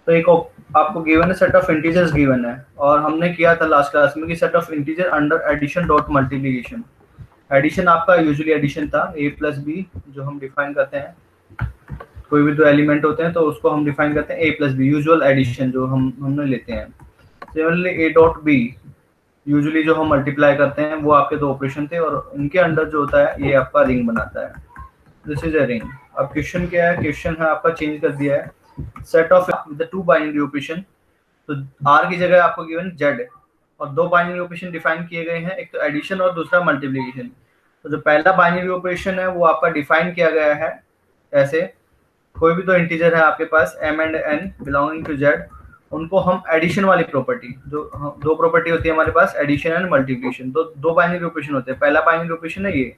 तो एक आपको गिवन है सेट ऑफ इंटीजर्स गिवन है, और हमने किया था लास्ट क्लास में कि set of integer under addition dot multiplication. Addition आपका यूजुअली एडिशन था a प्लस बी, जो हम डिफाइन करते हैं, कोई भी दो एलिमेंट होते हैं तो उसको हम डिफाइन करते हैं a plus B, usual addition जो हमने लेते हैं। Similarly a dot B, usually जो हम मल्टीप्लाई करते हैं वो आपके दो ऑपरेशन थे, और इनके अंडर जो होता है ये आपका रिंग बनाता है। This is a ring. अब क्वेश्चन क्या है, क्वेश्चन है आपका चेंज कर दिया है set of the two binary operation. तो r की जगह आपको गिवन z, और दो बाइनरी ऑपरेशन डिफाइन किए गए हैं, एक तो एडिशन और दूसरा मल्टीप्लिकेशन। तो जो पहला बाइनरी ऑपरेशन है वो आपका डिफाइन किया गया है ऐसे, कोई भी दो इंटीजर है आपके पास m and n belonging to z, उनको हम एडिशन वाली प्रॉपर्टी, जो दो प्रॉपर्टी होती है हमारे पास एडिशन एंड मल्टीप्लिकेशन, तो दो बाइनरी ऑपरेशन होते हैं, पहला बाइनरी ऑपरेशन है ये,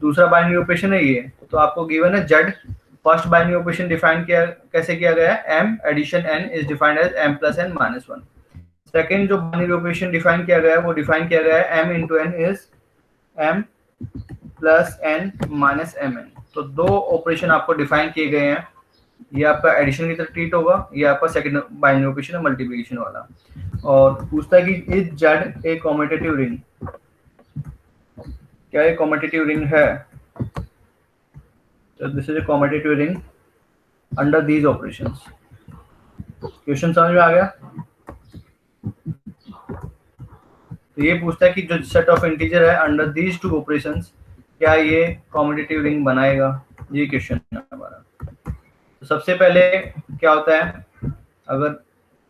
दूसरा बाइनरी ऑपरेशन है ये। तो आपको गिवन है z, first binary operation define किया कैसे किया गया है, m addition n is defined as m plus n minus 1। Second जो बाइनरी ऑपरेशन डिफाइन किया गया है वो डिफाइन किया गया है m into n is m plus n minus mn। तो दो ऑपरेशन आपको डिफाइन किए गए हैं, ये आपका एडिशन की तरह ट्रीट होगा, ये आपका सेकंड बाइनरी ऑपरेशन है मल्टीप्लिकेशन वाला। और पूछता है कि is z a commutative ring, क्या ये कॉम्यूटेटिव रिंग है? तो this is a commutative ring under these operations. Question समझ में आ गया? तो ये पूछता है कि जो सेट ऑफ इंटीजर है अंडर दीज टू ऑपरेशंस, क्या ये कॉम्यूटेटिव रिंग बनाएगा, ये क्वेश्चन है हमारा। तो सबसे पहले क्या होता है, अगर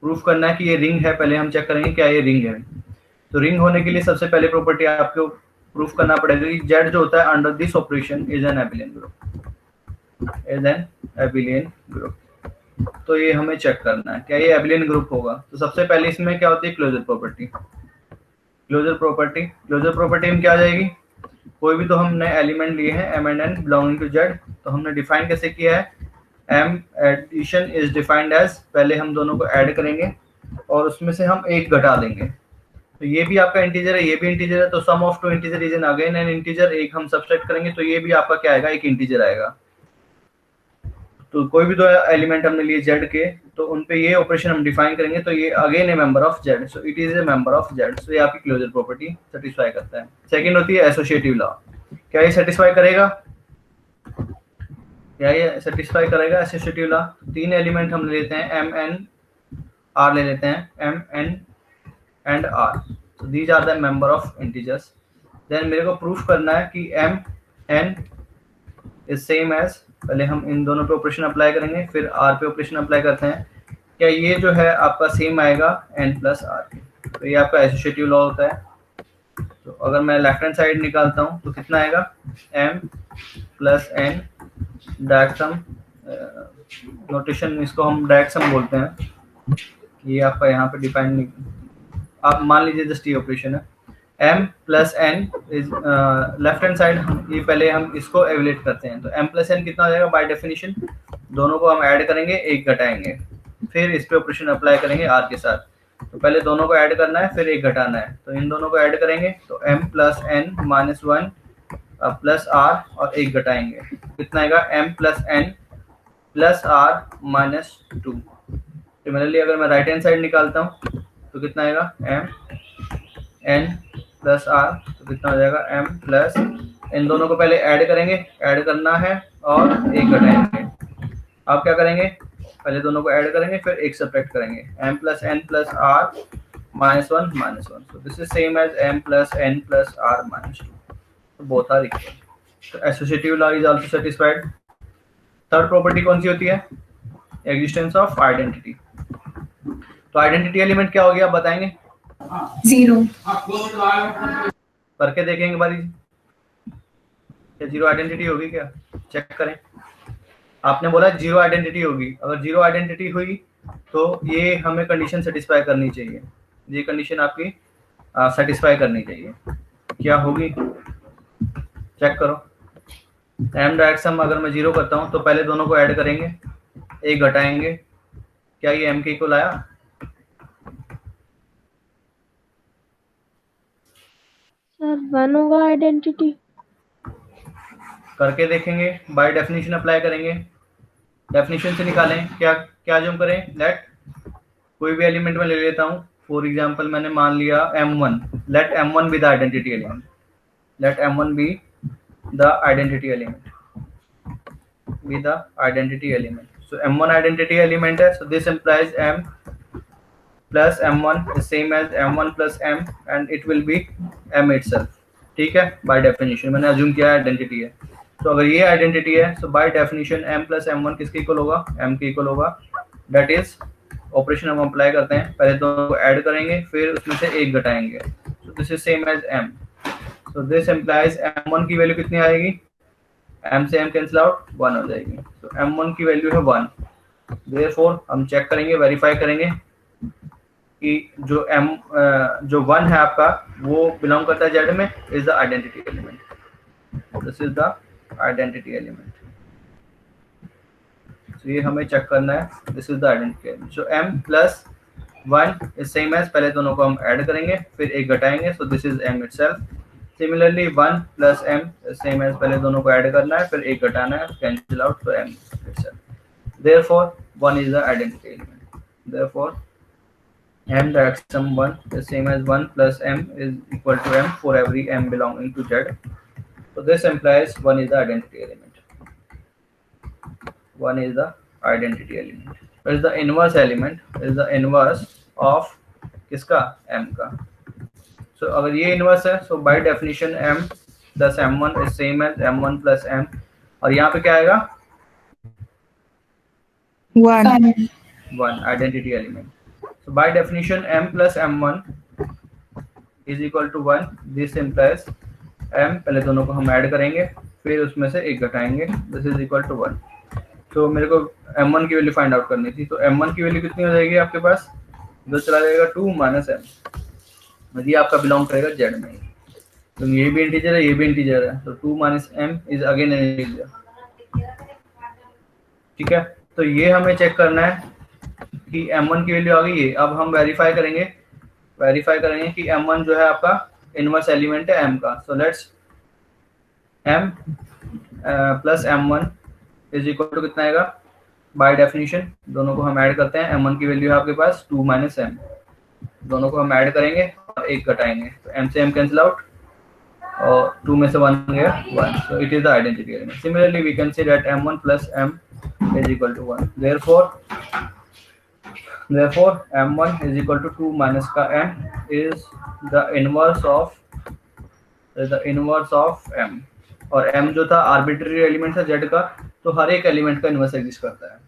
प्रूफ करना है कि ये रिंग है, पहले हम चेक करेंगे क्या ये रिंग है। तो रिंग होने के लिए सबसे पहले प्रॉपर्टी आपको प्रूफ करना पड़ेगा कि z जो होता है under this operation is an abelian group, is an abelian group. तो ये हमें चेक करना है क्या ये एबिलियन ग्रुप होगा। तो सबसे पहले इसमें क्या होती है, क्लोजर प्रॉपर्टी। क्लोजर प्रॉपर्टी में क्या आ जाएगी, कोई भी तो हमने एलिमेंट लिए हैं m and n belonging to z, तो हमने डिफाइन कैसे किया है, m addition is defined as, पहले हम दोनों को ऐड करेंगे और उसमें से हम एक घटा देंगे। तो ये भी आपका इंटीजर है, ये भी इंटीजर है, तो sum of two integer is an again an integer, एक हम सब्सट्रैक्ट करेंगे तो ये भी आपका क्या आएगा, एक इंटीजर आएगा। तो कोई भी दो एलिमेंट हमने लिए z के, तो उन पे ये ऑपरेशन हम डिफाइन करेंगे, तो ये again A member of z, so it is a member of z। सो ये आपकी क्लोजर प्रॉपर्टी सेटिस्फाई करता है। सेकंड होती है एसोसिएटिव लॉ, क्या ये सेटिस्फाई करेगा, क्या ये सेटिस्फाई करेगा एसोसिएटिव लॉ। तीन एलिमेंट हम लेते हैं m n r ले लेते हैं, m n and r, so these are the member of integers। then मेरे को प्रूफ करना है कि m n is same as, पहले हम इन दोनों पे ऑपरेशन अप्लाई करेंगे फिर r पे ऑपरेशन अप्लाई करते हैं, क्या ये जो है आपका सेम आएगा n प्लस r के। तो ये आपका एसोसिएटिव लॉ होता है। तो अगर मैं लेफ्ट हैंड साइड निकालता हूँ तो कितना आएगा, m plus n, direct sum, notation इसको हम डायरेक्ट सम बोलते हैं, ये आपका यहाँ पे डिफाइन नहीं, आप मान लीजिए जस्ट ये ऑपरेशन है, m plus n is left hand side, ये पहले हम इसको एवेल्यूएट करते हैं। तो m प्लस n कितना हो जाएगा, बाय डेफिनेशन दोनों को हम ऐड करेंगे, एक घटाएंगे, फिर इस पे ऑपरेशन अप्लाई करेंगे r के साथ। तो पहले दोनों को ऐड करना है फिर एक घटाना है, तो इन दोनों को ऐड करेंगे तो m plus n minus 1 plus r और एक घटाएंगे, कितना आएगा, m plus n plus r minus 2। Similarly अगर मैं राइट हैंड साइड निकालता हूँ तो कितना आएगा, m n प्लस r, तो कितना हो जाएगा m प्लस, इन दोनों को पहले ऐड करेंगे, ऐड करना है और एक घटाएंगे। आप क्या करेंगे, पहले दोनों को ऐड करेंगे फिर एक सब्ट्रैक्ट करेंगे, m plus n plus r minus 1 minus 1, so this is same as m plus n plus r minus 2, so both are equal। so associative law is also satisfied। Third property कौन सी होती है, existence of identity. तो identity element क्या हो गया, आप बताएंगे, zero. करके देखेंगे बारी, क्या जीरो आइडेंटिटी होगी, क्या चेक करें। आपने बोला जीरो आइडेंटिटी होगी, अगर जीरो आइडेंटिटी हुई तो ये हमें कंडीशन सेटिस्फाई करनी चाहिए, ये कंडीशन आपकी सेटिस्फाई करनी चाहिए, क्या होगी चेक करो। m डायरेक्ट सम अगर मैं जीरो करता हूँ तो पहले दोनों को ऐड करेंगे, एक घटाएंगे, क्या ये m के इक्वल आया, सर वन होगा आइडेंटिटी, करके देखेंगे, बाय डेफिनेशन अप्लाई करेंगे, डेफिनेशन से निकालें, क्या क्या जूम करें, लेट कोई भी एलिमेंट में ले लेता हूँ। फॉर एग्जाम्पल मैंने मान लिया M1, let M1 be the identity element, let M1 be the identity element, be the identity element. So M1 identity element है, so this implies M plus M1 is same as M1 plus M and it will be M itself। ठीक है, by definition मैंने assume किया identity है। तो अगर ये identity है तो by definition M plus M1 किसके इक्वल होगा? M के इक्वल होगा। दैट इज ऑपरेशन हम अप्लाई करते हैं, पहले दोनों को ऐड करेंगे फिर उसमें से एक घटाएंगे। So this is same as M। So this implies M1 की वैल्यू कितनी आएगी? M से M कैंसिल आउट, 1 हो जाएगी। तो M1 की वैल्यू है 1। देयरफॉर हम चेक करेंगे, वेरीफाई करेंगे कि जो जो 1 है आपका वो बिलोंग करता है जेड में, is the identity element. This is the identity element. तो ये हमें चेक करना है, this is the identity element. So M plus 1 is same as, पहले दोनों को हम ऐड करेंगे फिर एक घटाएंगे। So this is M itself. Similarly 1 plus M is same as, पहले दोनों को ऐड करना है फिर एक घटाना है, कैंसिल आउट, तो M itself. Therefore 1 is the identity element. Therefore, M that sum 1 is same as 1 plus M is equal to M for every M belonging to Z. So this implies 1 is the identity element. 1 is the identity element. What is the inverse element? Is the inverse of किसका? M का। So अगर ये inverse है, so by definition M plus M1 is same as M1 plus M, और यहाँ पे क्या आएगा? 1 identity element. So by definition M plus M1 is equal to 1. This implies M, पहले दोनों को हम ऐड करेंगे फिर उसमें से एक घटाएंगे, this is equal to 1. तो मेरे को M1 की वैल्यू फाइंड आउट करनी थी, तो M1 की वैल्यू कितनी हो जाएगी आपके पास? जो चला जाएगा 2 माइनस M। ये आपका बिलोंग करेगा Z में, तो ये भी इंटीजर है ये भी इंटीजर है, तो 2 minus M is again an integer. ठीक है, तो ये हमें चेक करना है कि M1 की वैल्यू आ गई है। अब हम वेरीफाई करेंगे कि M1 जो है आपका इनवर्स एलिमेंट है M का। So let's M plus M1 is equal to कितना आएगा? बाय डेफिनेशन दोनों को हम ऐड करते हैं। M1 की वैल्यू है आपके पास 2 माइनस M, दोनों को हम ऐड करेंगे और एक घटाएंगे, तो M से M कैंसिल आउट और 2 में से 1 गया 1। So it is the identity element. Similarly we can see that M1 plus M is equal to 1. Therefore M1 is equal to 2 minus का M is the inverse of M। और M जो था arbitrary element था Z का, तो हर एक element का inverse exist करता है।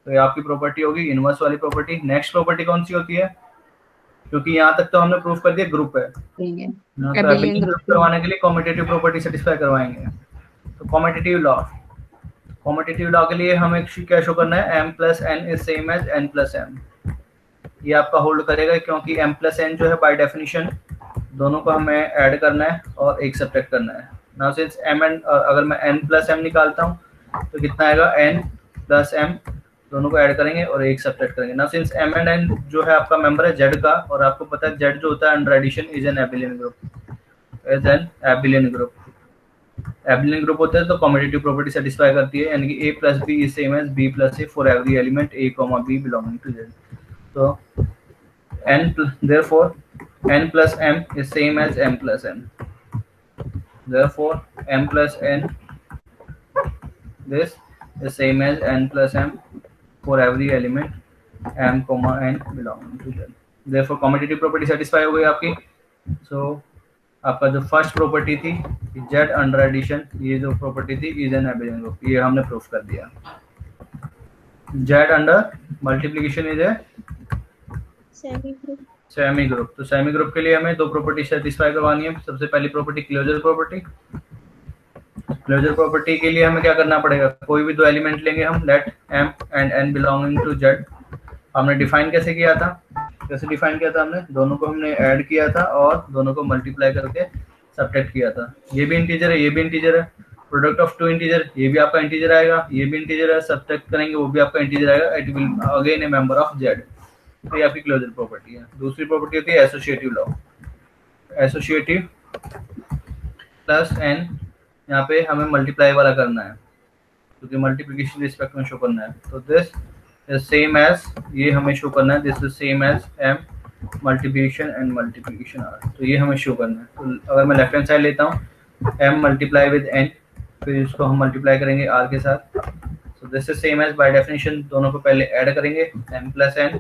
तो ये आपकी प्रॉपर्टी होगी, इनवर्स वाली प्रॉपर्टी। नेक्स्ट प्रॉपर्टी कौन सी होती है? क्योंकि यहाँ तक तो हमने प्रूफ कर दिया ग्रुप है, तो एबिलियन ग्रुप करवाने के लिए कॉम्पिटिटिव प्रॉपर्टी सेटिस्फाई करवाएंगे। तो कॉम्पिटिटिव लॉ के लिए हमें क्या शो करना है? M plus N is same as N plus M। ये आपका होल्ड करेगा क्योंकि M प्लस N जो है बाय डेफिनेशन दोनों को हमें ऐड करना है और एक सब्ट्रैक्ट करना है। नाउ सिंस M एंड अगर मैं N प्लस M निकालता हूँ तो कितना आएगा? N प्लस M, दोनों को ऐड करेंगे और एक सब्ट्रैक्ट करेंगे। Now since M and N जो है आपका मेंबर है Z का, और आपको पता है Z जो होता है under addition is an abelian group. Abelian group होता है तो कॉम्पिटिटिव प्रॉपर्टी सेटिस्फाई करती है, यानी कि A plus B is same as B plus A for every element A, B belonging to Z। तो therefore N plus M is same as M plus N। Therefore M plus N this is same as N plus M for every element M, N belonging to Z। Therefore commutative property satisfy हो गई आपकी। So आपका जो first property थी Z under addition, ये जो property थी is an abelian group, ये हमने प्रूफ कर दिया। Z under multiplication is a semi group. तो सेमी ग्रुप के लिए हमें दो प्रॉपर्टी सेटिस्फाई करवानी है। सबसे पहली property closure property. Closure property के लिए हमें क्या करना पड़ेगा? कोई भी दो एलिमेंट लेंगे हम, let M and N belonging to Z। हमने डिफाइन कैसे किया था? हमने दोनों को हमने ऐड किया था और दोनों को मल्टीप्लाई करके सब्ट्रैक्ट किया था। ये भी इंटीजर है ये भी इंटीजर है, प्रोडक्ट ऑफ टू इंटीजर, ये भी आपका इंटीजर आएगा ये भी इंटीजर है, सब्ट्रैक्ट करेंगे वो भी आपका इंटीजर आएगा। It will again A member of Z। तो ये आपकी क्लोजर प्रॉपर्टी है। दूसरी प्रॉपर्टी होती है associative law. Associative plus N, यहाँ पे हमें मल्टीप्लाई वाला करना है क्योंकि मल्टीप्लिकेशन रिस्पेक्ट में शो करना है। तो दिस सेम एज, ये हमें शो करना है, this is same as m multiplication and multiplication r, तो ये हमें शो करना है। तो अगर मैं लेफ्ट हैंड साइड लेता हूँ m मल्टीप्लाई विद n, फिर इसको हम मल्टीप्लाई करेंगे r के साथ। So this is same as, by definition दोनों को पहले ऐड करेंगे m प्लस n,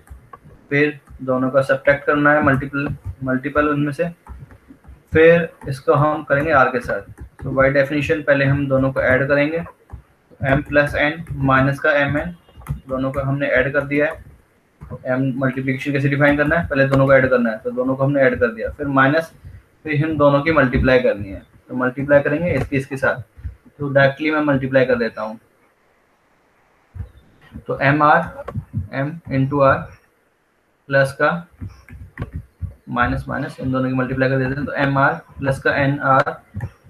फिर दोनों का सब्ट्रैक्ट करना है मल्टीपल उनमें से, फिर इसको हम करेंगे r के साथ। तो बाय डेफिनेशन पहले हम दोनों को ऐड करेंगे, m प्लस n माइनस का mn, दोनों को हमने ऐड कर दिया है। m मल्टीप्लिकेशन कैसे डिफाइन करना है, पहले दोनों को ऐड करना है, तो दोनों को हमने ऐड कर दिया, फिर माइनस, फिर हम दोनों की मल्टीप्लाई करनी है, तो मल्टीप्लाई करेंगे इसके साथ। तो डायरेक्टली मैं मल्टीप्लाई कर देता हूँ, तो m इंटू r प्लस का माइनस माइनस, इन दोनों की मल्टीप्लाई कर देते हैं, तो mr प्लस का nr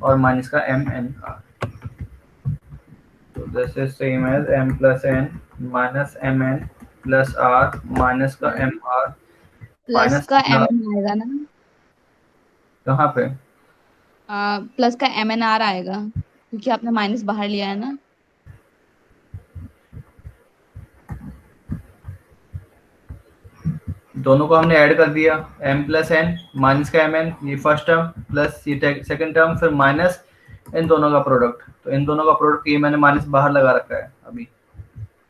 और माइनस का mnr। तो this is same as m plus n minus mn plus r minus का mr प्लस का mn आएगा ना, कहाँ पे प्लस का mnr आएगा क्योंकि आपने माइनस बाहर लिया है ना। दोनों को हमने ऐड कर दिया, m प्लस n माइनस का mn, ये फर्स्ट टर्म प्लस ये सेकंड टर्म, फिर माइनस इन दोनों का प्रोडक्ट। तो इन दोनों का प्रोडक्ट ये मैंने माइनस बाहर लगा रखा है अभी,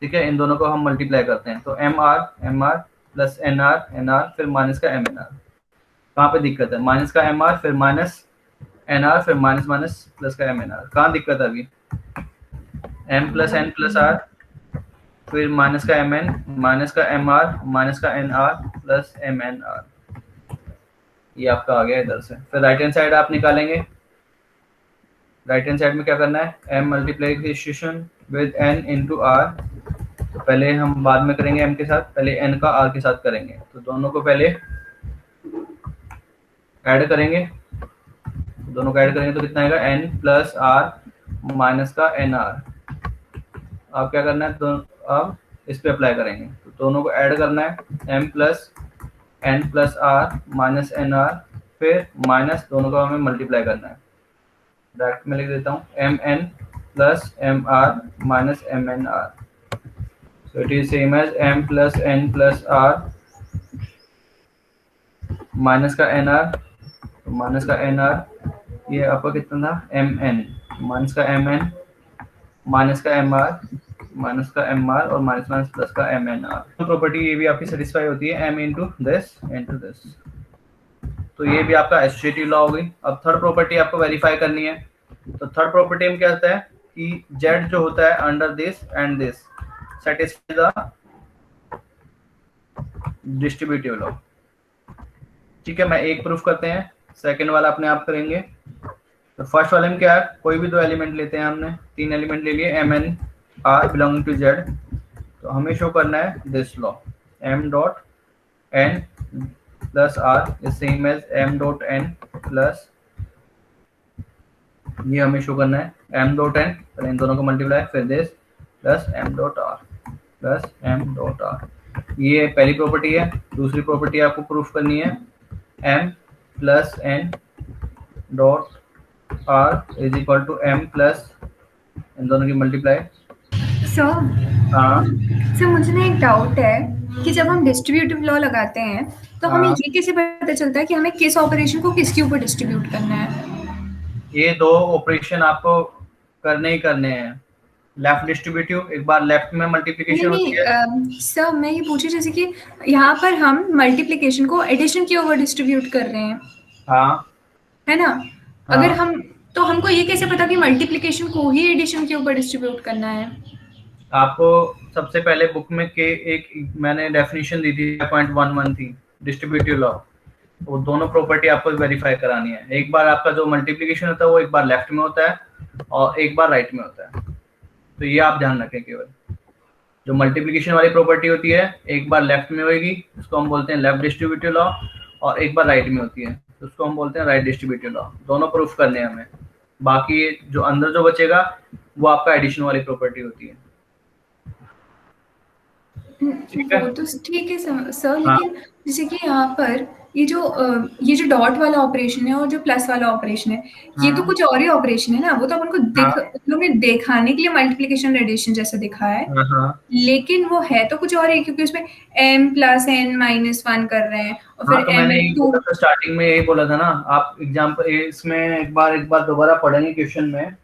ठीक है। इन दोनों को हम मल्टीप्लाई करते हैं, तो mr प्लस nr फिर माइनस का mnr। कहाँ पे दिक्कत है, माइनस का mr फिर माइनस nr फिर माइनस माइनस प्लस का mnr, कहाँ दिक्कत है अभी, m plus n plus r फिर माइनस का mn माइनस का mr माइनस का nr प्लस mnr, ये आपका आ गया इधर से। फिर राइट हैंड साइड आप निकालेंगे, राइट हैंड साइड में क्या करना है, m multiplication with n into r, तो पहले हम बाद में करेंगे m के साथ, पहले n का r के साथ करेंगे। तो दोनों को पहले ऐड करेंगे, दोनों को ऐड करेंगे तो कितना आएगा, n प्लस r माइनस का nr। अब क्या करना है, तो अब इस पे अप्लाई करेंगे, तो दोनों को ऐड करना है, m plus n plus r minus nr, फिर माइनस दोनों का हमें मल्टीप्लाई करना है। डायरेक्ट में लिख देता हूँ, mn plus mr minus mnr, so it is same as m plus n plus r minus का nr, तो माइनस का nr, ये आपका कितना था, mn माइनस का mn माइनस का mr माइनस का mr और माइनस माइनस प्लस का mnr। प्रॉपर्टी ये भी आपकी सेटिस्फाई होती है, m इंटू दिस, तो ये भी आपका एसोसिएटिव लॉ हो गई। अब थर्ड प्रॉपर्टी आपको वेरीफाई करनी है, तो थर्ड प्रॉपर्टी में क्या होता है कि z जो होता है under this and this satisfy the distributive law, ठीक है। मैं एक प्रूफ करते हैं, सेकंड वाला अपने आप करेंगे। तो फर्स्ट वाले में क्या है, कोई भी दो एलिमेंट लेते हैं, हमने तीन एलिमेंट ले लिए, m n r belonging to z, तो हमें शो करना है this law, m dot n plus r is same as m dot n plus, ये हमें शो करना है m डॉट n, पहले इन दोनों को मल्टीप्लाई, फिर this plus m dot r plus m dot r। ये पहली प्रॉपर्टी है। दूसरी प्रॉपर्टी आपको प्रूफ करनी है, m plus n dot r is equal to m plus इन दोनों की मल्टीप्लाई। सर हाँ सर, मुझे ना एक डाउट है कि जब हम डिस्ट्रीब्यूटिव लॉ लगाते हैं तो हमें हाँ। ये कैसे पता चलता है कि हमें किस ऑपरेशन को किसके ऊपर डिस्ट्रीब्यूट करना है? ये दो ऑपरेशन आपको करने ही करने हैं, लेफ्ट डिस्ट्रीब्यूटिव, एक बार लेफ्ट में मल्टीप्लिकेशन होती है। सर मैं ये पूछी जैसे कि यहाँ पर हम मल्टीप्लिकेशन को एडिशन के ओवर डिस्ट्रीब्यूट कर रहे हैं, हाँ है ना? हाँ। अगर हम, तो हमको ये कैसे पता कि मल्टीप्लिकेशन को ही एडिशन के ऊपर डिस्ट्रीब्यूट करना है? आपको सबसे पहले बुक में के एक मैंने डेफिनेशन दी थी, 5.11 थी डिस्ट्रीब्यूटिव लॉ, वो दोनों प्रॉपर्टी आपको वेरीफाई करानी है। एक बार आपका जो मल्टीप्लिकेशन होता है वो एक बार लेफ्ट में होता है और एक बार राइट में होता है, तो ये आप ध्यान रखें। केवल जो मल्टीप्लिकेशन वाली प्रॉपर्टी होती है एक बार लेफ्ट में होगी, उसको हम बोलते हैं लेफ्ट डिस्ट्रीब्यूटिव लॉ, और एक बार राइट में होती है तो उसको हम बोलते हैं राइट डिस्ट्रीब्यूटिव लॉ। दोनों प्रूफ करने हैं हमें, बाकी जो अंदर जो बचेगा वो आपका एडिशन वाली प्रॉपर्टी होती है। ठीक है। वो तो ठीक है सर, हाँ लेकिन जैसे कि यहाँ पर ये जो डॉट वाला ऑपरेशन है और जो प्लस वाला ऑपरेशन है, ये तो हाँ कुछ और ही ऑपरेशन है ना। वो तो अपन को हाँ लोग ने दिखाने के लिए मल्टीप्लिकेशन एडिशन जैसा दिखाया है, हाँ हाँ लेकिन वो है तो कुछ और ही, क्योंकि उसमें m+n-1 कर रहे हैं और हाँ, फिर तो मैंने यही mn2। बोला था स्टार्टिंग में, यही बोला था ना। आप एग्जाम्पल इसमें एक बार दोबारा पढ़ेंगे क्वेश्चन में,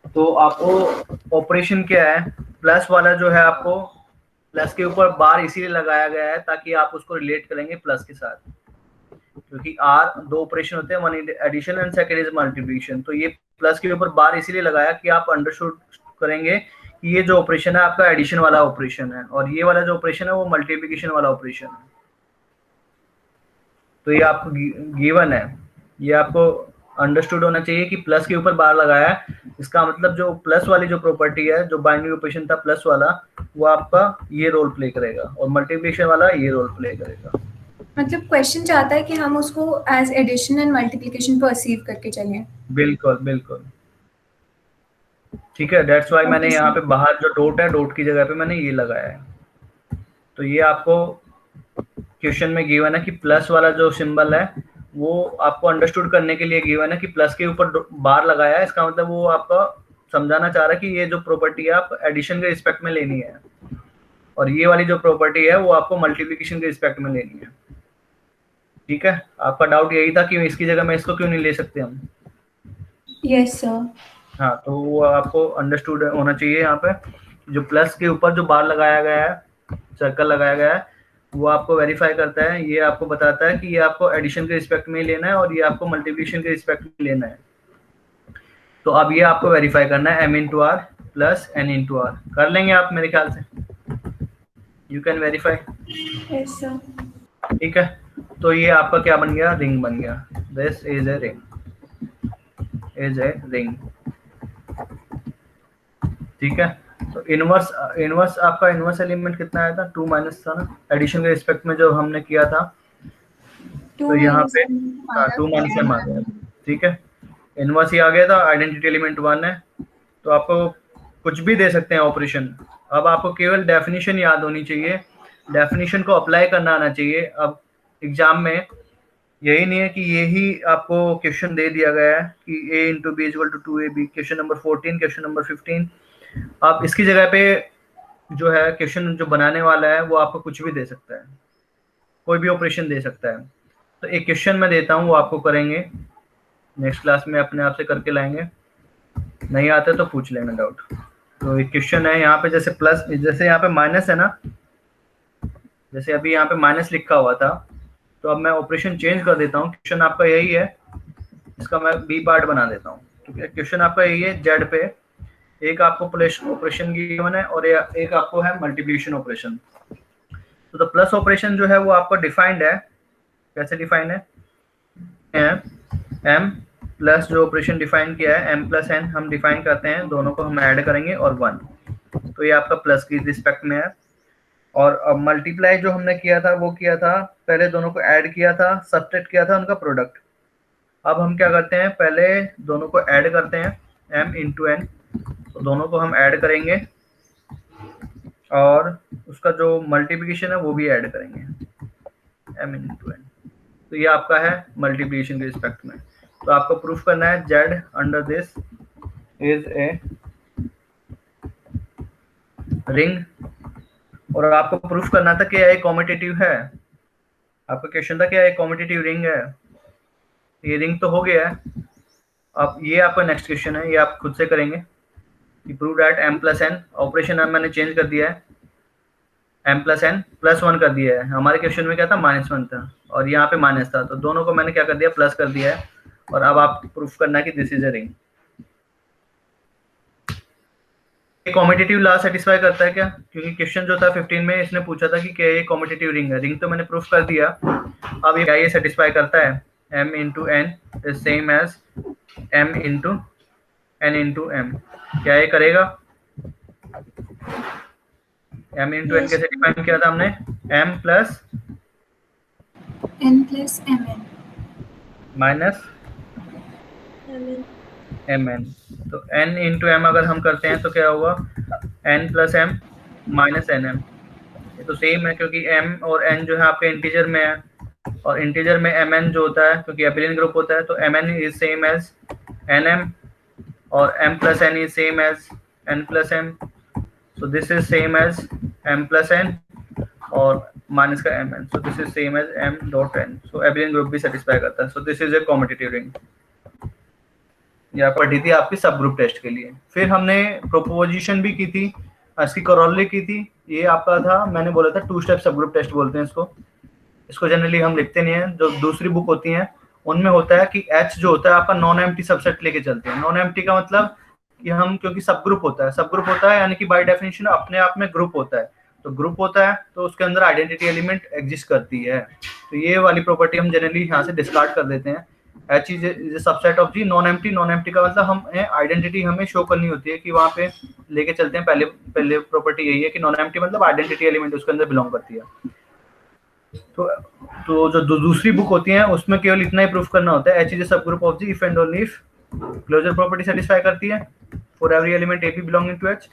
तो आपको ऑपरेशन क्या है, प्लस वाला जो है आपको प्लस के ऊपर बार इसीलिए लगाया गया है ताकि आप उसको रिलेट करेंगे प्लस के साथ, क्योंकि आर दो ऑपरेशन होते हैं, one addition and second is multiplication. तो ये प्लस के ऊपर बार इसीलिए लगाया कि आप अंडरस्टूड करेंगे कि ये जो ऑपरेशन है आपका एडिशन वाला ऑपरेशन है, और ये वाला जो ऑपरेशन है वो मल्टीप्लिकेशन वाला ऑपरेशन है। तो ये आपको गिवन है, ये आपको अंडरस्टूड होना चाहिए कि प्लस के ऊपर बार लगाया है। इसका मतलब जो प्लस वाली जो प्रॉपर्टी है, जो बाइनरी ऑपरेशन था प्लस वाला, वो आपका ये रोल प्ले करेगा, और मल्टीप्लिकेशन वाला ये रोल प्ले करेगा। मतलब क्वेश्चन चाहता है कि हम उसको as addition and multiplication perceive करके चलें। बिल्कुल बिल्कुल, ठीक है। दैट्स वाई मैंने यहाँ पे बाहर जो डॉट है, डॉट की जगह पे मैंने ये लगाया है। तो ये आपको क्वेश्चन में गिवन है कि प्लस वाला जो सिंबल है वो आपको अंडरस्टूड करने के लिए गिवन है कि प्लस के ऊपर बार लगाया है। इसका मतलब वो आपका समझाना चाह रहा है कि ये जो प्रॉपर्टी है आप एडिशन के रिस्पेक्ट में लेनी है, और ये वाली जो प्रॉपर्टी है वो आपको मल्टीप्लिकेशन के रिस्पेक्ट में लेनी है। ठीक है, आपका डाउट यही था कि इसकी जगह में इसको क्यों नहीं ले सकते हम। Yes sir. हाँ, तो वो आपको अंडरस्टूड होना चाहिए। यहाँ पे जो प्लस के ऊपर जो बार लगाया गया है, सर्कल लगाया गया है, वो आपको वेरीफाई करता है, ये आपको बताता है कि ये आपको एडिशन के रिस्पेक्ट में लेना है और ये आपको मल्टीप्लिकेशन के रिस्पेक्ट में लेना है। तो अब ये आपको वेरीफाई करना है m/r प्लस n/r। कर लेंगे आप मेरे ख्याल से, you can verify. Yes sir. ठीक है, तो ये आपका क्या बन गया, रिंग बन गया। This is a ring, is a ring. ठीक है, तो इनवर्स आपका इनवर्स एलिमेंट कितना आया था, 2 माइनस था ना, एडिशन के रिस्पेक्ट में जो हमने किया था। तो यहाँ पे 2 माइनस m आ गया। ठीक है, इनवर्स ही आ गया था, आइडेंटिटी एलिमेंट 1 है। तो आपको कुछ भी दे सकते हैं ऑपरेशन। अब आपको केवल डेफिनेशन याद होनी चाहिए, डेफिनेशन को अप्लाई करना आना चाहिए। अब एग्जाम में यही नहीं है कि यही आपको क्वेश्चन दे दिया गया है कि a into B equal to 2ab, question number 14, question number 15। आप इसकी जगह पे जो है क्वेश्चन जो बनाने वाला है वो आपको कुछ भी दे सकता है, कोई भी ऑपरेशन दे सकता है। तो एक क्वेश्चन मैं देता हूँ, वो आपको करेंगे नेक्स्ट क्लास में, अपने आप से करके लाएंगे। नहीं आता तो पूछ लेना डाउट। तो एक क्वेश्चन है यहाँ पे, जैसे प्लस, जैसे यहाँ पे माइनस है ना, जैसे अभी यहाँ पे माइनस लिखा हुआ था, तो अब मैं ऑपरेशन चेंज कर देता हूँ। क्वेश्चन आपका यही है, इसका मैं बी पार्ट बना देता हूँ। ठीक है, क्वेश्चन आपका यही है, जेड पे एक आपको प्लस ऑपरेशन गिवन है और एक आपको है मल्टीप्लिकेशन ऑपरेशन। तो द प्लस ऑपरेशन जो है वो आपको डिफाइंड है। कैसे डिफाइंड है, m प्लस जो ऑपरेशन डिफाइन किया है m+n हम डिफाइन करते हैं, दोनों को हम ऐड करेंगे और 1। तो ये आपका प्लस की रिस्पेक्ट में है। और अब मल्टीप्लाई जो हमने किया था वो किया था, पहले दोनों को ऐड किया था, सब्ट्रैक्ट किया था उनका प्रोडक्ट। अब हम क्या करते हैं, पहले दोनों को ऐड करते हैं, m इंटू n। तो दोनों को हम ऐड करेंगे और उसका जो मल्टीप्लिकेशन है वो भी ऐड करेंगे, m इंटू n। तो ये आपका है मल्टीप्लिकेशन के रिस्पेक्ट में। तो आपको प्रूफ करना है z under this is a ring, और आपको प्रूफ करना था कि यह कॉम्यूटेटिव है। आपका क्वेश्चन था क्या ये कॉम्यूटेटिव रिंग है, ये रिंग तो हो गया है। अब ये आपका नेक्स्ट क्वेश्चन है, ये आप खुद से करेंगे कि प्रूव दैट m+n ऑपरेशन मैंने चेंज कर दिया है, m+n +1 कर दिया है। हमारे क्वेश्चन में क्या था, -1 था और यहाँ पे माइनस था, तो दोनों को मैंने क्या कर दिया, प्लस कर दिया है। और अब आप प्रूफ करना है कि this is a ring. Commutative law satisfy करता है क्या, क्योंकि क्वेश्चन जो था 15 में इसने पूछा था कि क्या ये कॉम्यूटेटिव रिंग है। रिंग तो मैंने प्रूफ कर दिया, अब ये क्या ये सेटिस्फाई करता है, m into n is same as m into n into m। क्या ये करेगा, m इंटू n कैसे डिफाइन किया था हमने, m plus n+mn minus mn। तो n इंटू m अगर हम करते हैं तो क्या होगा, n plus m minus nm। ये तो सेम है क्योंकि m और n जो है आपके इंटीजर में है, और इंटीजर में mn जो होता है क्योंकि एबिलियन ग्रुप होता है, तो mn is same as nm और m plus n is same as n plus m, so this is same as m plus n और माइनस का mn, so this is same as m dot n, so abelian group भी satisfy करता है, so this is a competitive ring. ये आप पढ़ी थी आपकी सब ग्रुप टेस्ट के लिए। फिर हमने प्रोपोजिशन भी की थी, इसकी करोलरी की थी, ये आपका था, मैंने बोला था 2 स्टेप सब ग्रुप टेस्ट बोलते हैं इसको जनरली हम लिखते नहीं है, जो दूसरी बुक होती है उनमें होता है कि H जो होता है आपका नॉन एम्प्टी सबसेट लेके चलते हैं। नॉन एम्प्टी का मतलब कि हम, क्योंकि सब ग्रुप होता है यानी कि बाय डेफिनेशन अपने आप में ग्रुप होता है, तो ग्रुप होता है तो उसके अंदर आइडेंटिटी एलिमेंट एग्जिस्ट करती है, तो ये वाली प्रॉपर्टी हम जनरली यहाँ से डिस्कार्ड कर देते हैं। H is A subset of G। Non empty का मतलब हम आइडेंटिटी हमें शो करनी होती है कि वहाँ पे लेके चलते हैं, पहले प्रॉपर्टी यही है कि नॉन एम्प्टी मतलब आइडेंटिटी एलिमेंट उसके अंदर बिलोंग करती है। तो जो दूसरी बुक होती है उसमें केवल इतना ही प्रूफ करना होता है, H इज ए सब group of G if and only if closure property satisfy करती है for every element A belonging to H।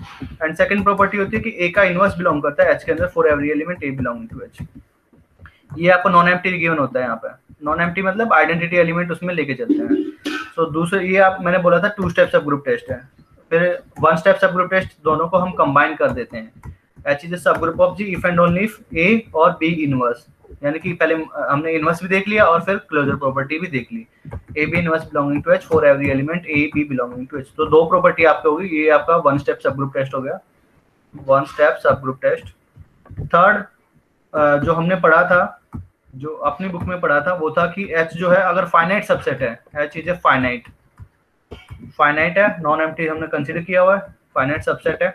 And second property होती है कि A का इनवर्स बिलोंग करता है H के अंदर for every element A belonging to H। ये आपको नॉन एम्प्टी गिवन होता है यहाँ पे। नॉन एम्प्टी मतलब आइडेंटिटी एलिमेंट उसमें लेके चलते हैं। सो दूसरे ये आप, मैंने बोला था 2 स्टेप सब ग्रुप टेस्ट है। फिर 1 स्टेप सब ग्रुप टेस्ट, दोनों को हम कंबाइन कर देते हैं। H इज ए सब group of G if and only if A और B इनवर्स, यानी कि पहले हमने इनवर्स भी देख लिया और फिर क्लोजर प्रॉपर्टी भी देख ली। A B inverse belonging to H for every element A B belonging to H। तो 2 प्रॉपर्टी आपके होगी। ये आपका 1 स्टेप सब ग्रुप टेस्ट हो गया, 1 step sub group test. Third जो हमने पढ़ा था, जो अपनी बुक में पढ़ा था, वो था कि H जो है अगर फाइनाइट सबसेट है, H इज ए फाइनाइट है, नॉन एम्प्टी हमने कंसीडर किया हुआ है, फाइनाइट सबसेट है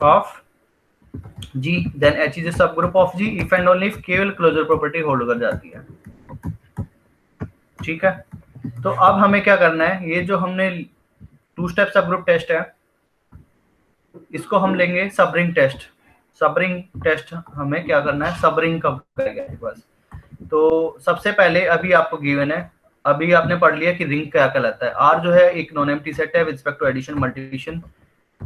of G, then H is a सब group of G if and only if केवल क्लोजर प्रॉपर्टी होल्ड कर जाती है। ठीक है, तो अब हमें क्या करना है, ये जो हमने 2 स्टेप सब ग्रुप टेस्ट है इसको हम लेंगे सब रिंग टेस्ट। सब रिंग टेस्ट हमें क्या करना है, सब रिंग कब करेंगे बस। तो सबसे पहले अभी आपको गिवन है, अभी आपने पढ़ लिया कि रिंग क्या कहलाता है। R जो है एक नॉन एम्प्टी सेट है with respect to addition multiplication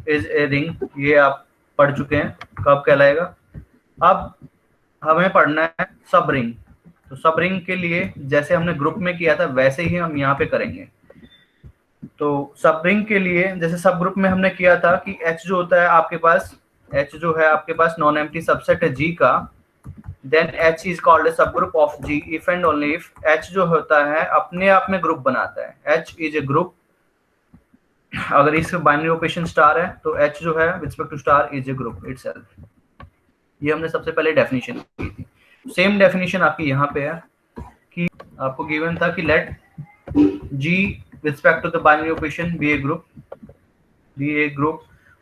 is a ring, ये आप पढ़ चुके हैं कब कहलाएगा। अब हमें पढ़ना है सब रिंग। तो सब रिंग के लिए जैसे हमने ग्रुप में किया था वैसे ही हम यहाँ पे करेंगे। तो सब रिंग के लिए जैसे सब ग्रुप में हमने किया था कि H जो होता है आपके पास, H जो है आपके पास नॉन एम्प्टी सबसेट है G का, then H is called a सब group of G if and only if H जो होता है अपने आप में ग्रुप बनाता है। H इज ए ग्रुप, अगर इस बाइनरी ऑपरेशन स्टार है तो H जो है with respect to star is a group itself. ये हमने सबसे पहले डेफिनेशन की थी। सेम डेफिनेशन आपकी यहाँ पे है कि आपको गिवन था कि let G with respect to the binary operation be a group,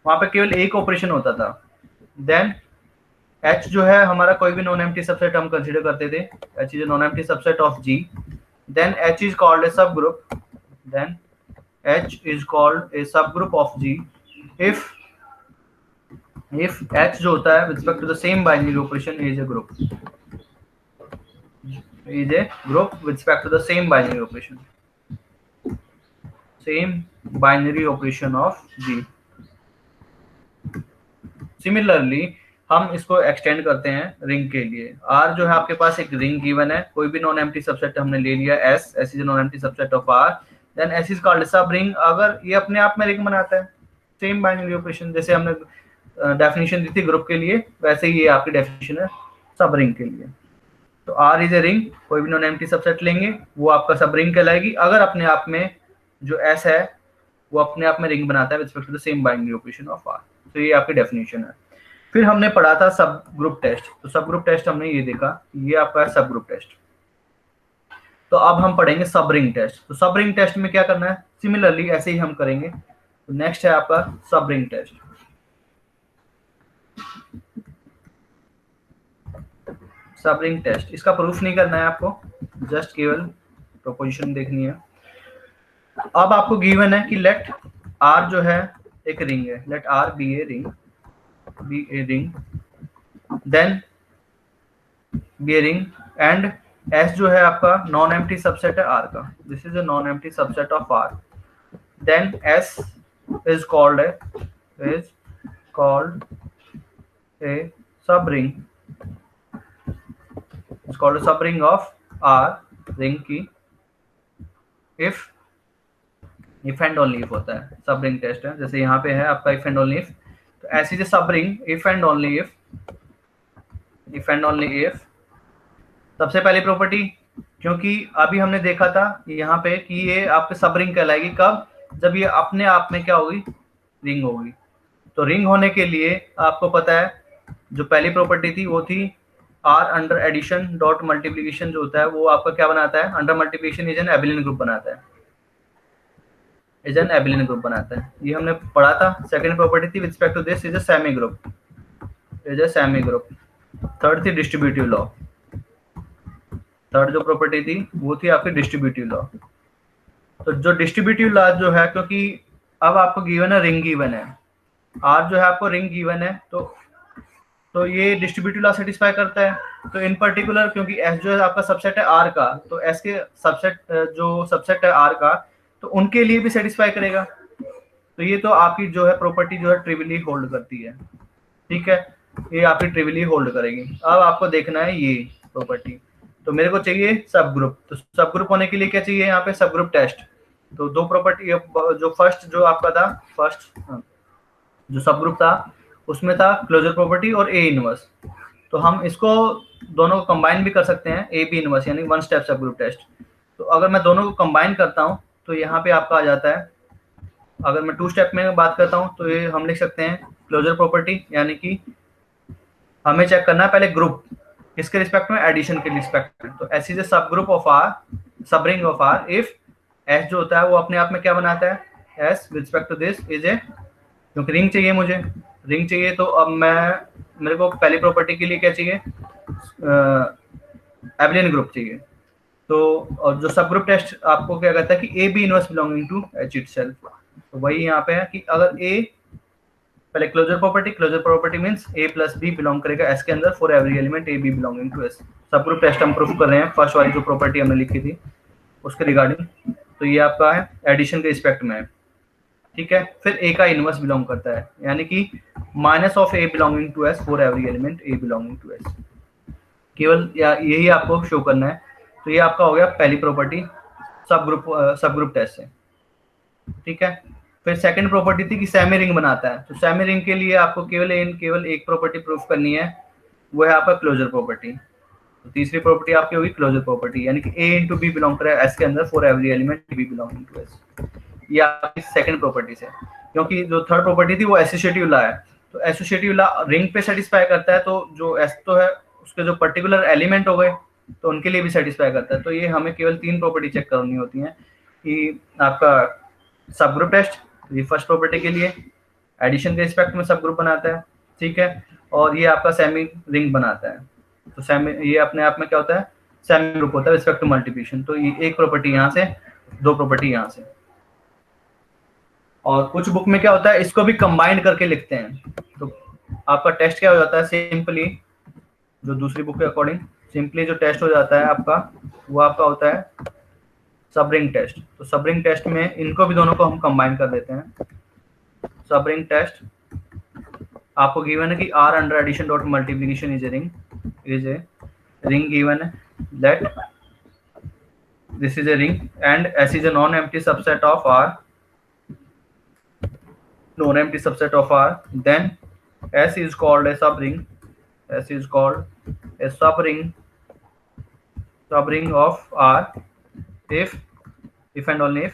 वहां पे केवल एक ऑपरेशन होता था। देन H जो है हमारा कोई भी नॉन एम्प्टी सबसेट हम कंसीडर करते थे, H is a non empty subset of G, then H is called a सब group, then H is called a subgroup of G if H जो होता है with respect to the same binary operation is a group with respect to the same binary operation of G। Similarly हम इसको extend करते हैं ring के लिए। R जो है आपके पास एक रिंग गिवन है, कोई भी नॉन एम्प्टी सबसेट हमने ले लिया S is non empty subset of R, then S is called sub ring. अगर ये अपने आप में रिंग बनाता है, सेम बाइनरी ऑपरेशन जैसे हमने डेफिनेशन दी थी ग्रुप के लिए, वैसे ही ये आपकी डेफिनेशन है सब रिंग के लिए। तो R इज ए रिंग, कोई भी नॉन एम्प्टी सबसेट लेंगे वो आपका सब रिंग कहलाएगी अगर अपने आप में जो S है वो अपने आप में रिंग बनाता है with respect to the same binary operation of R। तो ये आपकी डेफिनेशन है। फिर हमने पढ़ा था सब ग्रुप टेस्ट। तो सब ग्रुप टेस्ट हमने ये देखा, ये आपका सब ग्रुप टेस्ट। तो अब हम पढ़ेंगे सब रिंग टेस्ट। तो सब रिंग टेस्ट में क्या करना है, सिमिलरली ऐसे ही हम करेंगे। तो नेक्स्ट है आपका सब रिंग टेस्ट। सब रिंग टेस्ट, इसका प्रूफ नहीं करना है आपको, जस्ट केवल प्रोपोजिशन देखनी है। अब आपको गिवन है कि लेट R जो है एक रिंग है, let R be a ring, then be a ring and S जो है आपका नॉन एम्प्टी सबसेट है R का, this is a non empty subset of R, then S is called a sub ring, it's called sub ring of R ring की if and only if होता है, सब ring test है। जैसे यहाँ पे है आपका इफ एंड ओनली इफ, तो ऐसी जो सब ring if and only if, if and only if सबसे पहली प्रॉपर्टी, क्योंकि अभी हमने देखा था यहाँ पे कि ये आपके सब रिंग कहलाएगी कब, जब ये अपने आप में क्या होगी, रिंग होगी। तो रिंग होने के लिए आपको पता है जो पहली प्रॉपर्टी थी वो थी R under addition dot multiplication जो होता है वो आपका क्या बनाता है, under multiplication is an abelian group बनाता है, इज एन एबिलियन ग्रुप बनाता है। ये हमने पढ़ा था। सेकंड प्रॉपर्टी थी with respect to this is a semi group, is a semi group. Third थी डिस्ट्रीब्यूटिव लॉ, थर्ड जो प्रॉपर्टी थी वो थी आपकी डिस्ट्रीब्यूटिव लॉ। तो जो डिस्ट्रीब्यूटिव लॉ जो है, क्योंकि अब आपको गिवन है रिंग गिवन है, आर जो है आपको रिंग गिवन है, तो ये डिस्ट्रीब्यूटिव लॉ सेटिस्फाई करता है। तो इन पर्टिकुलर क्योंकि एस जो है आपका सबसेट है आर का, तो एस के सबसेट जो सबसेट है आर का, तो उनके लिए भी सेटिस्फाई करेगा। तो ये तो आपकी जो है प्रॉपर्टी जो है ट्रिवियली होल्ड करती है, ठीक है, ये आपकी ट्रिवियली होल्ड करेगी। अब आपको देखना है ये प्रॉपर्टी, तो मेरे को चाहिए सब ग्रुप। तो सब ग्रुप होने के लिए क्या चाहिए यहाँ पे, सब ग्रुप टेस्ट। तो दो प्रॉपर्टी, जो फर्स्ट जो आपका था, फर्स्ट जो सब ग्रुप था उसमें था क्लोजर प्रॉपर्टी और ए इनवर्स। तो हम इसको दोनों को कंबाइन भी कर सकते हैं, ए बी इनवर्स यानी one step sub group test. तो अगर मैं दोनों को कंबाइन करता हूँ तो यहाँ पे आपका आ जाता है, अगर मैं टू स्टेप में बात करता हूँ तो ये हम लिख सकते हैं क्लोजर प्रॉपर्टी, यानी कि हमें चेक करना है पहले ग्रुप किसके रिस्पेक्ट में, एडिशन के रिस्पेक्ट में। तो एस इज ए सब group of R, sub ring of R if S जो होता है वो अपने आप में क्या बनाता है, S with respect to this is a, क्योंकि रिंग चाहिए मुझे, रिंग चाहिए, तो अब मेरे को पहली प्रॉपर्टी के लिए क्या चाहिए, एबिलियन ग्रुप चाहिए। तो और जो सब ग्रुप टेस्ट आपको क्या कहता है कि A B inverse belonging to H itself, तो वही यहाँ पे है कि अगर ए पहले closure property means A plus B belong करेगा एस के अंदर for every element A B belonging to S. Sub group test हम प्रूफ कर रहे हैं, फर्स्ट वाली जो प्रॉपर्टी हमने लिखी थी उसके रिगार्डिंग। तो ये आपका है एडिशन के रिस्पेक्ट में है, ठीक है। फिर ए का इनवर्स बिलोंग करता है, यानी कि minus of A belonging to S for every element A belonging to S, केवल यही आपको शो करना है। तो ये आपका हो गया पहली प्रॉपर्टी सब ग्रुप टेस्ट से, ठीक है। फिर सेकंड प्रॉपर्टी थी कि सेमी रिंग बनाता है। तो सेमी रिंग के लिए आपको केवल एक प्रॉपर्टी प्रूफ करनी है, वो है आपका क्लोजर प्रॉपर्टी। तो तीसरी प्रॉपर्टी आपकी होगी क्लोजर प्रॉपर्टी, यानी कि ए इंटू बी बिलोंग करे एस के अंदर for every element B belonging to S. ये आपकी सेकंड प्रॉपर्टी से, क्योंकि जो थर्ड प्रॉपर्टी थी वो एसोसिएटिव लॉ है। तो एसोसिएटिव लॉ रिंग पे सेटिस्फाई करता है, तो जो एस तो है उसके जो पर्टिकुलर एलिमेंट हो गए तो उनके लिए भी सेटिस्फाई करता है। तो ये हमें केवल तीन प्रॉपर्टी चेक करनी होती है कि आपका सब ग्रुप टेस्ट, ये फर्स्ट प्रॉपर्टी के लिए एडिशन के रिस्पेक्ट में सब ग्रुप बनाता है, ठीक है, और ये आपका सेमी रिंग बनाता है। तो सेमी ये अपने आप में क्या होता है, सेमी ग्रुप होता है रिस्पेक्ट टू मल्टीप्लिकेशन। तो ये एक प्रॉपर्टी यहाँ से, दो प्रॉपर्टी यहाँ से। और कुछ बुक में क्या होता है, इसको भी कंबाइन करके लिखते हैं। तो आपका टेस्ट क्या हो जाता है, सिंपली जो दूसरी बुक के अकॉर्डिंग सिंपली जो टेस्ट हो जाता है आपका, वो आपका होता है सब रिंग टेस्ट। तो सब रिंग टेस्ट में इनको भी दोनों को हम कंबाइन कर देते हैं। सब रिंग टेस्ट आपको गिवन है कि R under addition dot multiplication is a ring given है, that this is a ring and S is a non empty subset of R, non-empty subset of R, then S is called a subring. S is called a subring of R if and only if।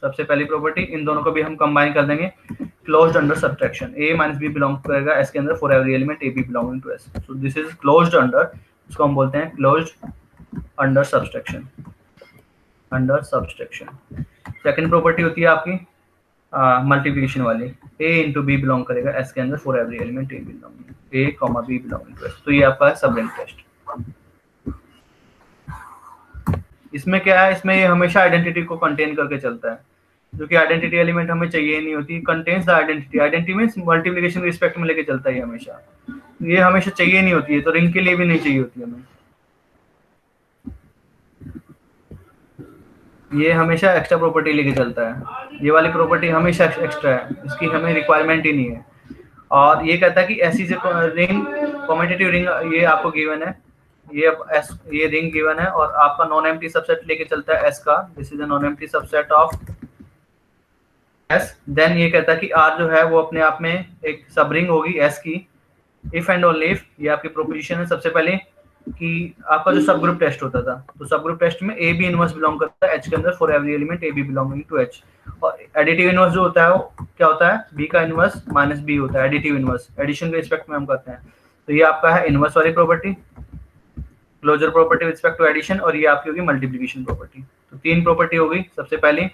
सबसे पहली property, इन दोनों को भी हम combine कर देंगे closed under subtraction, A minus B belong करेगा S के अंदर for every element A B belonging to S। So this is closed under, इसको हम बोलते हैं closed under subtraction, under subtraction. Second property होती है आपकी मल्टीप्लिकेशन वाली, a इंटू बी बिलोंग करेगा s के अंदर for every element a B belonging to s। तो ये आपका है सब रिंग टेस्ट। इसमें क्या है, इसमें ये हमेशा आइडेंटिटी को कंटेन करके चलता है, जो कि आइडेंटिटी एलिमेंट हमें चाहिए नहीं होती, contains the identity. Identity means multiplication के रिस्पेक्ट में लेके चलता है ये हमेशा, ये हमेशा चाहिए नहीं होती है, तो रिंग के लिए भी नहीं चाहिए होती है हमें, ये हमेशा एक्स्ट्रा प्रॉपर्टी लेके चलता है। ये वाली प्रॉपर्टी हमेशा एक्स्ट्रा है, इसकी हमें रिक्वायरमेंट ही नहीं है। और ये कहता है कि ऐसी रिंग कम्यूटेटिव रिंग ये आपको गिवन है, ये एस, ये रिंग गिवन है और आपका नॉन एम्प्टी सबसेट लेके चलता है एस का, this is a non empty subset of S. Then ये कहता है कि आर जो है वो अपने आप में एक सब रिंग होगी एस की, इफ एंड ओनली इफ, ये आपकी प्रोपोजिशन है सबसे पहले कि आपका जो सब ग्रुप टेस्ट होता था, तो सब ग्रुप टेस्ट में ए बी इनवर्स बिलोंग करता है एच के अंदर for every element A B belonging to H, और एडिटिव इनवर्स जो होता है वो क्या होता है, बी का इनवर्स माइनस बी होता है, एडिटिव इनवर्स, एडिशन के रिस्पेक्ट में हम करते हैं। तो ये आपका है इनवर्स वाली property, closure property with respect to addition, और ये आपकी होगी मल्टीप्लिकेशन प्रॉपर्टी। तो तीन प्रॉपर्टी होगी, सबसे पहले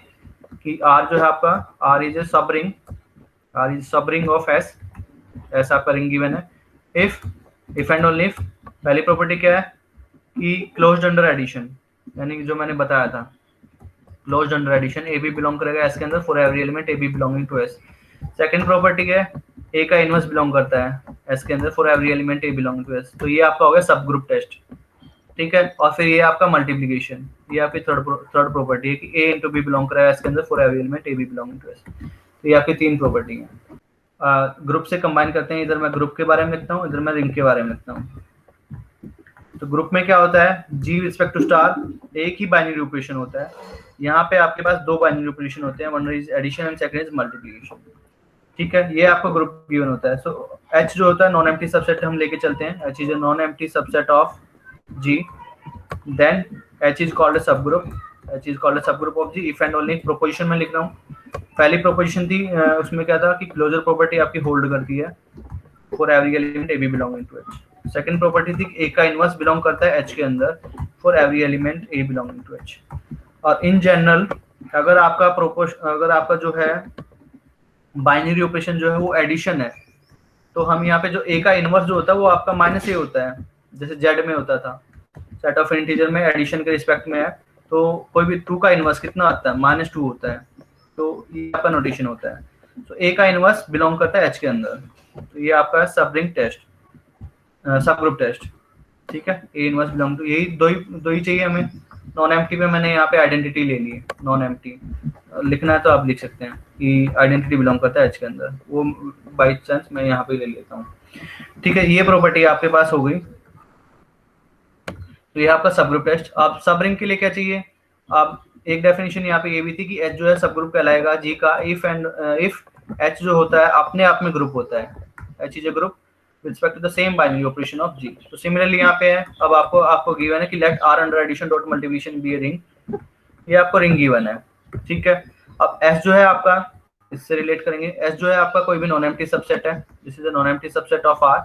कि आर जो है आपका, are is a sub ring, are is सब रिंग ऑफ एस, एस आपका रिंग गिवन है। इफ एंड ओनली इफ, पहली प्रॉपर्टी क्या है कि क्लोज्ड अंडर एडिशन, यानी कि जो मैंने बताया था closed under addition, A B belong करेगा एस के अंदर for every element A B belonging to S. Second property क्या है, ए का इनवर्स बिलोंग करता है एस के अंदर for every element A belonging to S, तो ये आपका हो गया सब ग्रुप टेस्ट, ठीक है। और फिर ये आपका मल्टीप्लिकेशन, ये आपकी थर्ड प्रॉपर्टी है कि ए इंटू बी बिलोंग करेगा एस के अंदर for every element A B belonging to S. तो ये आपकी तीन प्रॉपर्टी है। ग्रुप से कंबाइन करते हैं, इधर मैं ग्रुप के बारे में लिखता हूँ, इधर मैं रिंग के बारे में लिखता हूँ। तो ग्रुप में क्या होता है, जी रिस्पेक्ट टू स्टार एक ही बाइनरी ऑपरेशन होता है, यहाँ पे आपके पास दो बाइनरी ऑपरेशन होते हैं, one is addition and second is multiplication, ठीक है। ये आपको ग्रुप गिवन होता है। सो एच जो होता है नॉन एम्प्टी सबसेट हम लेके चलते हैं, H is a non empty subset of G, then H is called a subgroup, H is called a सब group of G if and only. Proposition में लिख रहा हूँ, पहली प्रोपोजिशन थी उसमें क्या था कि क्लोजर प्रॉपर्टी आपकी होल्ड करती है for every element A B belonging to H. Second property थी ए का इनवर्स बिलोंग करता है एच के अंदर for every element A belonging to H. और इन जनरल अगर आपका जो है बाइनरी ऑपरेशन जो है वो एडिशन है, तो हम यहाँ पे जो ए का इनवर्स जो होता है वो आपका माइनस ए होता है, जैसे जेड में होता था, सेट ऑफ इंटीजर में एडिशन के रिस्पेक्ट में है, तो कोई भी 2 का इनवर्स कितना आता है, -2 होता है, तो ये आपका नोटेशन होता है। तो ए का इनवर्स बिलोंग करता है एच के अंदर, तो ये आपका सब रिंग टेस्ट, सब ग्रुप टेस्ट, ठीक है। ए इनवर्स बिलोंग टू, यही दो ही चाहिए हमें। नॉन एम्प्टी में मैंने यहाँ पे आइडेंटिटी ले ली है, नॉन एम्प्टी लिखना है तो आप लिख सकते हैं कि आइडेंटिटी बिलोंग करता है एच के अंदर, वो बाई चांस मैं यहाँ पे ले लेता हूँ, ठीक है। ये प्रॉपर्टी आपके पास हो गई, तो ये आपका सब ग्रुप टेस्ट। आप सब रिंग के लिए क्या चाहिए, आप एक डेफिनेशन यहाँ पे ये भी थी कि एच जो है सब ग्रुप कहलाएगा जी का इफ एच जो होता है अपने आप में ग्रुप होता है, H is a group with respect to the same binary operation of G। तो सिमिलरली यहाँ पे है, अब आपको गिवन है कि let R under addition dot multiplication be a ring, ये आपको रिंग गिवन है, ठीक है। अब S जो है आपका, इससे रिलेट करेंगे, S जो है आपका कोई भी नॉन एम्प्टी सबसेट है, this is a non empty subset of R,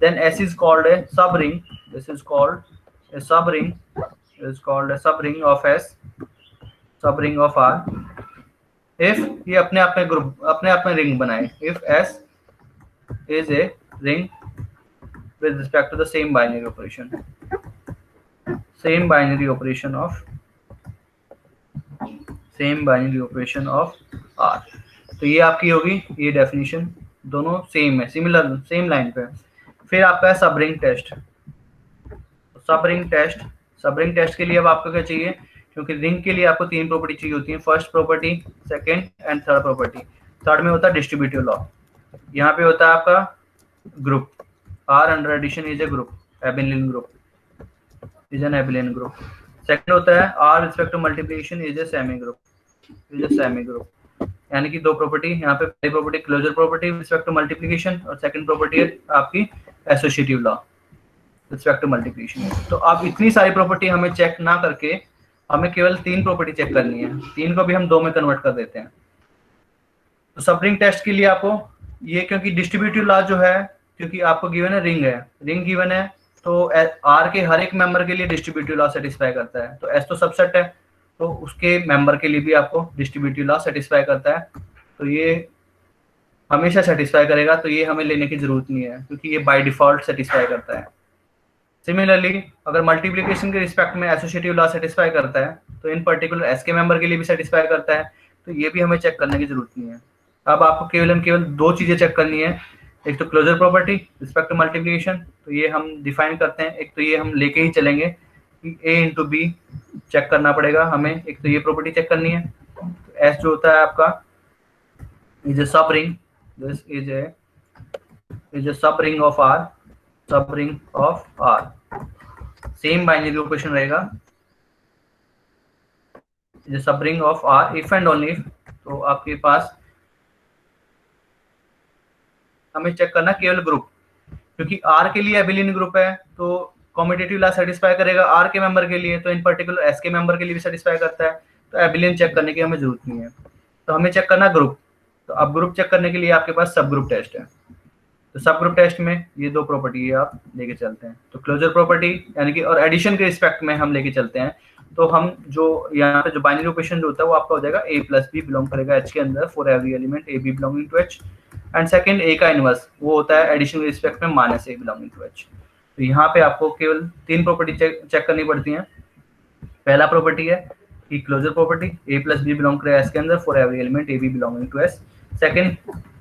then S is called a sub ring, this is called a sub ring, is called a sub ring of S, sub ring of R if ये अपने आप में ring बनाए, if S is a ring with respect to the same binary operation of R। तो ये आपकी होगी ये डेफिनेशन, दोनों सेम है, सिमिलर सेम लाइन पे। फिर आपका है सब रिंग टेस्ट। सब रिंग टेस्ट के लिए अब आपको क्या चाहिए, क्योंकि रिंग के लिए आपको तीन प्रॉपर्टी चाहिए होती है, first property, second and third property. Third में होता है डिस्ट्रीब्यूटिव लॉ, यहाँ पे होता है आपका group, R under addition is a group, abelian group, is an abelian group. Second होता है R respect to multiplication is a semi group, यानी कि दो प्रॉपर्टी यहाँ पे, पहली property closure property respect to multiplication, और सेकंड प्रॉपर्टी है आपकी associative law respect to multiplication. तो आप इतनी सारी प्रॉपर्टी हमें चेक ना करके हमें केवल तीन प्रॉपर्टी चेक करनी है, तीन को भी हम दो में कन्वर्ट कर देते हैं। तो सब रिंग टेस्ट के लिए आपको ये, क्योंकि डिस्ट्रीब्यूटिव लॉ जो है, क्योंकि आपको गिवन है रिंग गिवन है, तो आर के हर एक मेंबर के लिए डिस्ट्रीब्यूटिव लॉ सेटिस्फाई करता है। तो एस तो सबसेट है, तो उसके मेंबर के लिए भी आपको डिस्ट्रीब्यूटिव लॉ सेटिस्फाई करता है, तो ये हमेशा सेटिस्फाई करेगा, तो ये हमें लेने की जरूरत नहीं है, क्योंकि ये बाय डिफॉल्ट सेटिस्फाई करता है। सिमिलरली अगर मल्टीप्लिकेशन के रिस्पेक्ट में एसोसिएटिव लॉ सेटिस्फाई करता है, तो इन पर्टिकुलर एस के मेंबर के लिए भी सेटिस्फाई करता है, तो ये भी हमें चेक करने की जरूरत नहीं है। अब आपको केवल दो चीजें चेक करनी है, एक तो closure property respect to multiplication, तो ये हम डिफाइन करते हैं, एक तो ये हम लेके ही चलेंगे कि a इंटू बी चेक करना पड़ेगा हमें, एक तो ये प्रॉपर्टी चेक करनी है। तो एस जो होता है आपका is a sub ring, this is a sub ring of R, sub ring of R. Same binary operation रहेगा, sub ring of R if and only if. तो आपके पास हमें चेक करना केवल ग्रुप, क्योंकि आर के लिए एबिलियन ग्रुप है तो कॉम्यूटेटिव लॉ सेटिस्फाई करेगा आर के मेंबर के लिए, तो इन पर्टिकुलर एस के मेंबर के लिए भी सेटिस्फाई करता है, तो एबिलियन चेक करने की हमें जरूरत नहीं है। तो हमें चेक करना ग्रुप। तो अब ग्रुप चेक करने के लिए आपके पास सब ग्रुप टेस्ट है। तो सब ग्रुप टेस्ट में ये दो प्रॉपर्टी आप लेके चलते हैं। तो क्लोजर प्रॉपर्टी यानी कि और एडिशन के रिस्पेक्ट में हम लेके चलते हैं। तो हम जो यहाँ पे जो बाइनरी ऑपरेशन जो होता है वो आपका हो जाएगा ए प्लस बी बिलोंग करेगा एच के अंदर for every element A B belonging to H. And second A का इनवर्स वो होता है एडिशन के रिस्पेक्ट में minus A belonging to H. तो यहाँ पे आपको केवल तीन प्रॉपर्टी चेक करनी पड़ती हैं। पहला प्रॉपर्टी है कि closure property A plus B belong करेगा एस के अंदर for every element A B belonging to S. Second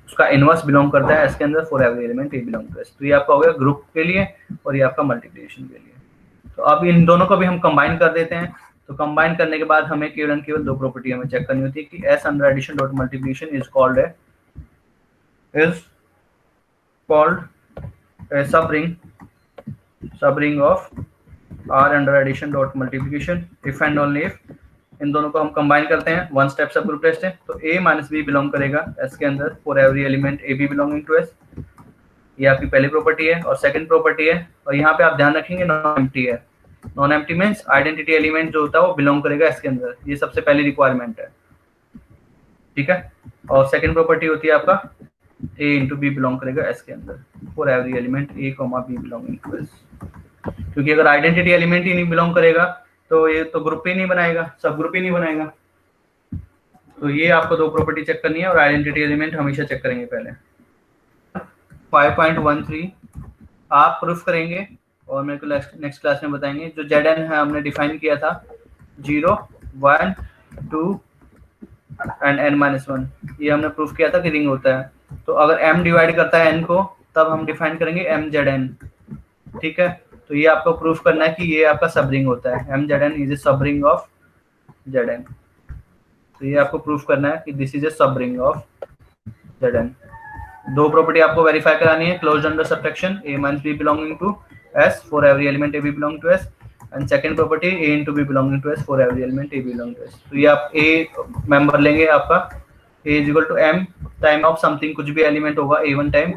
उसका इनवर्स बिलोंग करता है एस के अंदर for every element A belong to S. तो ये आपका हो गया ग्रुप के लिए और ये आपका मल्टीप्लिकेशन के लिए। तो अब इन दोनों को भी हम कंबाइन कर देते हैं। तो कंबाइन करने के बाद हमें केवल दो प्रॉपर्टी हमें चेक करनी होती है कि S under addition dot multiplication is called a sub ring of R under addition dot multiplication if and only if। इन दोनों को हम कंबाइन करते हैं, one step sub group test है। तो a माइनस बी बिलोंग करेगा s के अंदर for every element A B belonging to s। ये आपकी पहली प्रॉपर्टी है। और सेकंड प्रॉपर्टी है, और यहाँ पे आप ध्यान रखेंगे नॉन एम्प्टी है। Non empty means identity element जो होता है वो बिलोंग करेगा s के अंदर। ये सबसे पहली रिक्वायरमेंट है, ठीक है। और सेकंड प्रॉपर्टी होती है आपका a इंटू बी बिलोंग करेगा s के अंदर for every element a comma B belonging to s। क्योंकि अगर आइडेंटिटी एलिमेंट ही नहीं बिलोंग करेगा तो ये तो ग्रुप ही नहीं बनाएगा, सब ग्रुप ही नहीं बनाएगा। तो ये आपको दो प्रॉपर्टी चेक करनी है और आइडेंटिटी एलिमेंट हमेशा चेक करेंगे पहले। 5.13 आप प्रूफ करेंगे और मेरे को नेक्स्ट क्लास में बताएंगे। जो जेड एन है हमने डिफाइन किया था 0 1 2 एंड n-1, ये हमने प्रूफ किया था कि रिंग होता है। तो अगर m डिवाइड करता है n को तब हम डिफाइन करेंगे mzn, ठीक है। तो ये आपको प्रूफ करना है कि ये आपका सब रिंग होता है, mzn is a sub ring of zn। तो ये आपको प्रूफ करना है कि this is a sub ring of zn। दो प्रॉपर्टी आपको वेरीफाई करानी है, क्लोज्ड अंडर सबट्रैक्शन a माइनस b belonging to s for every element a b belong to s। And second property a into b belonging to s for every element a belong to s। तो ये आप a member लेंगे आपका a is equal to m time of something, कुछ भी element होगा a1 time,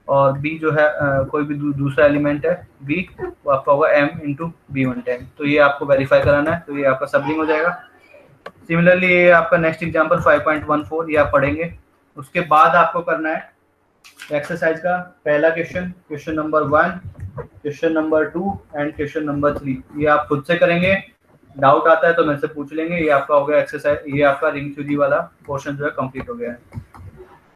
और b जो है कोई भी दूसरा एलिमेंट है b, वो आपका होगा m into b1 टाइम। तो ये आपको वेरीफाई कराना है, तो ये आपका सब रिंग हो जाएगा। सिमिलरली ये आपका नेक्स्ट एग्जांपल 5.14 ये आप पढ़ेंगे। उसके बाद आपको करना है एक्सरसाइज का पहला question number 1, question number 2 and question number 3। ये आप खुद से करेंगे, डाउट आता है तो मेरे से पूछ लेंगे। ये आपका हो गया एक्सरसाइज, ये आपका रिंग थ्योरी वाला पोर्शन जो है कंप्लीट हो गया है।